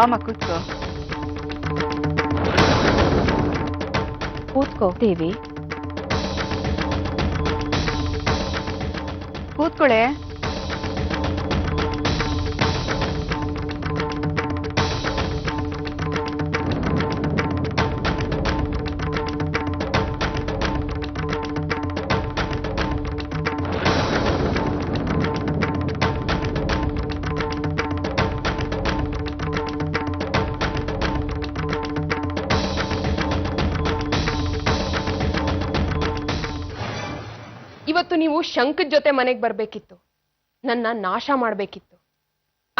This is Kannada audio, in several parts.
ಬಾಮ ಕೂತ್ಕೋ. ಕೂತ್ಕೋ ದೇವಿ, ಕೂತ್ಕೊಳ್ಳೆ. ಇವತ್ತು ನೀವು ಶಂಕದ ಜೊತೆ ಮನೆಗೆ ಬರ್ಬೇಕಿತ್ತು, ನನ್ನ ನಾಶ ಮಾಡ್ಬೇಕಿತ್ತು,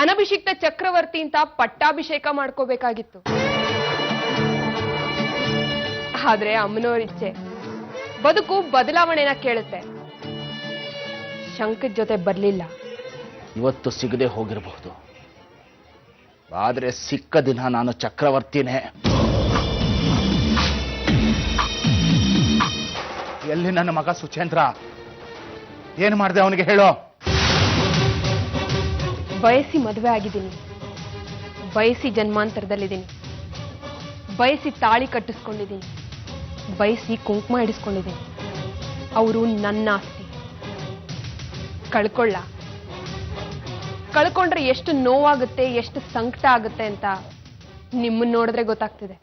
ಅನಭಿಷಿಕ್ತ ಚಕ್ರವರ್ತಿ ಅಂತ ಪಟ್ಟಾಭಿಷೇಕ ಮಾಡ್ಕೋಬೇಕಾಗಿತ್ತು. ಆದ್ರೆ ಅಮ್ಮನವರಿಚ್ಛೆ ಬದುಕು ಬದಲಾವಣೆನ ಕೇಳುತ್ತೆ. ಶಂಕದ ಜೊತೆ ಬರ್ಲಿಲ್ಲ. ಇವತ್ತು ಸಿಗದೆ ಹೋಗಿರಬಹುದು, ಆದ್ರೆ ಸಿಕ್ಕ ದಿನ ನಾನು ಚಕ್ರವರ್ತಿನೇ. ಎಲ್ಲಿ ನನ್ನ ಮಗ ಸುಚೇಂದ್ರ? ಏನು ಮಾಡಿದೆ ಅವನಿಗೆ ಹೇಳೋ? ಬಯಸಿ ಮದುವೆ ಆಗಿದ್ದೀನಿ, ಬಯಸಿ ಜನ್ಮಾಂತರದಲ್ಲಿದ್ದೀನಿ, ಬಯಸಿ ತಾಳಿ ಕಟ್ಟಿಸ್ಕೊಂಡಿದ್ದೀನಿ, ಬಯಸಿ ಕುಂಕುಮ ಇಡಿಸ್ಕೊಂಡಿದ್ದೀನಿ. ಅವರು ನನ್ನ ಆಸ್ತಿ. ಕಳ್ಕೊಂಡ್ರೆ ಎಷ್ಟು ನೋವಾಗುತ್ತೆ, ಎಷ್ಟು ಸಂಕಟ ಆಗುತ್ತೆ ಅಂತ ನಿಮ್ಮನ್ನ ನೋಡಿದ್ರೆ ಗೊತ್ತಾಗ್ತಿದೆ.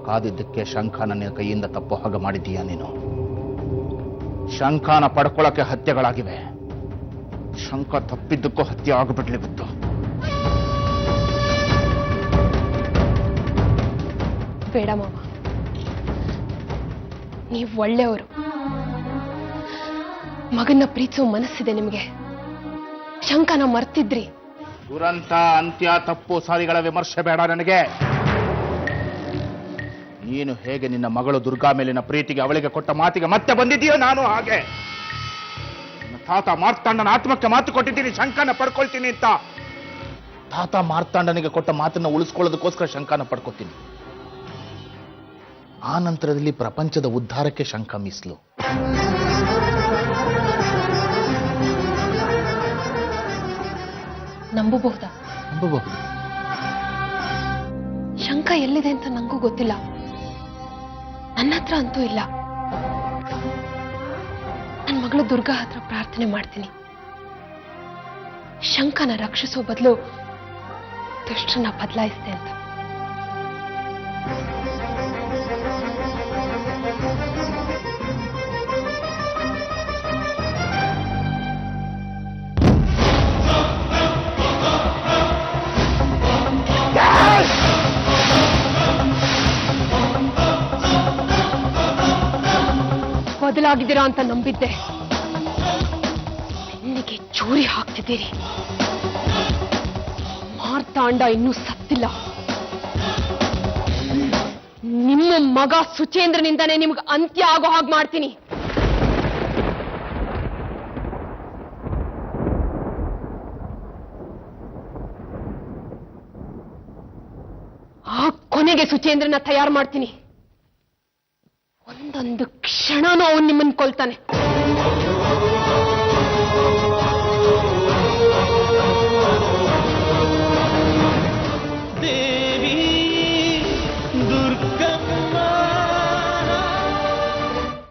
ಕಾದಿದ್ದಕ್ಕೆ ಶಂಖ ನನ್ನ ಕೈಯಿಂದ ತಪ್ಪು ಹಾಗೆ ಮಾಡಿದ್ದೀಯ ನೀನು. ಶಂಖನ ಪಡ್ಕೊಳ್ಳಕ್ಕೆ ಹತ್ಯೆಗಳಾಗಿವೆ. ಶಂಖ ತಪ್ಪಿದ್ದಕ್ಕೂ ಹತ್ಯೆ ಆಗಿಬಿಡ್ಲಿ ಬಿತ್ತು. ಬೇಡ ಮಾವ, ನೀವು ಒಳ್ಳೆಯವರು. ಮಗನ್ನ ಪ್ರೀತಿಸೋ ಮನಸ್ಸಿದೆ ನಿಮಗೆ. ಶಂಖನ ಮರ್ತಿದ್ರಿ. ದುರಂತ ಅಂತ್ಯ ತಪ್ಪು ಸಾರಿಗಳ ವಿಮರ್ಶೆ ಬೇಡ ನನಗೆ. ನೀನು ಹೇಗೆ ನಿನ್ನ ಮಗಳು ದುರ್ಗಾ ಮೇಲಿನ ಪ್ರೀತಿಗೆ ಅವಳಿಗೆ ಕೊಟ್ಟ ಮಾತಿಗೆ ಮತ್ತೆ ಬಂದಿದ್ದೀಯೋ, ನಾನು ಹಾಗೆ ನನ್ನ ತಾತ ಮಾರ್ತಾಂಡನ ಆತ್ಮಕ್ಕೆ ಮಾತು ಕೊಟ್ಟಿದ್ದೀನಿ, ಶಂಖನ ಪಡ್ಕೊಳ್ತೀನಿ ಅಂತ. ತಾತ ಮಾರ್ತಾಂಡನಿಗೆ ಕೊಟ್ಟ ಮಾತನ್ನ ಉಳಿಸ್ಕೊಳ್ಳೋದಕ್ಕೋಸ್ಕರ ಶಂಖನ ಪಡ್ಕೊತೀನಿ. ಆ ನಂತರದಲ್ಲಿ ಪ್ರಪಂಚದ ಉದ್ಧಾರಕ್ಕೆ ಶಂಖ ಮೀಸಲು. ನಂಬಬಹುದಾ? ನಂಬಬಹುದು. ಶಂಖ ಎಲ್ಲಿದೆ ಅಂತ ನಂಗೂ ಗೊತ್ತಿಲ್ಲ, ನನ್ನ ಹತ್ರ ಅಂತೂ ಇಲ್ಲ. ನನ್ನ ಮಗಳು ದುರ್ಗಾ ಹತ್ರ ಪ್ರಾರ್ಥನೆ ಮಾಡ್ತೀನಿ, ಶಂಖನ ರಕ್ಷಿಸೋ ಬದಲು ದುಷ್ಟರನ್ನ ಬದಲಾಯಿಸ್ತೆ ಅಂತ. ಬದಲಾಗಿದ್ದೀರಾ ಅಂತ ನಂಬಿದ್ದೆ, ಬೆನ್ನಿಗೆ ಚೂರಿ ಹಾಕ್ತಿದ್ದೀರಿ. ಮಾರ್ತಾಂಡ ಇನ್ನೂ ಸತ್ತಿಲ್ಲ. ನಿಮ್ಮ ಮಗ ಸುಚೇಂದ್ರನಿಂದಾನೇ ನಿಮ್ಗೆ ಅಂತ್ಯ ಆಗೋ ಹಾಗೆ ಮಾಡ್ತೀನಿ. ಆ ಕೊನೆಗೆ ಸುಚೇಂದ್ರನ ತಯಾರು ಮಾಡ್ತೀನಿ. ಒಂದೊಂದು ಕ್ಷಣನೂ ಅವನು ನಿಮ್ಮನ್ನು ಕೊಲ್ತಾನೆ.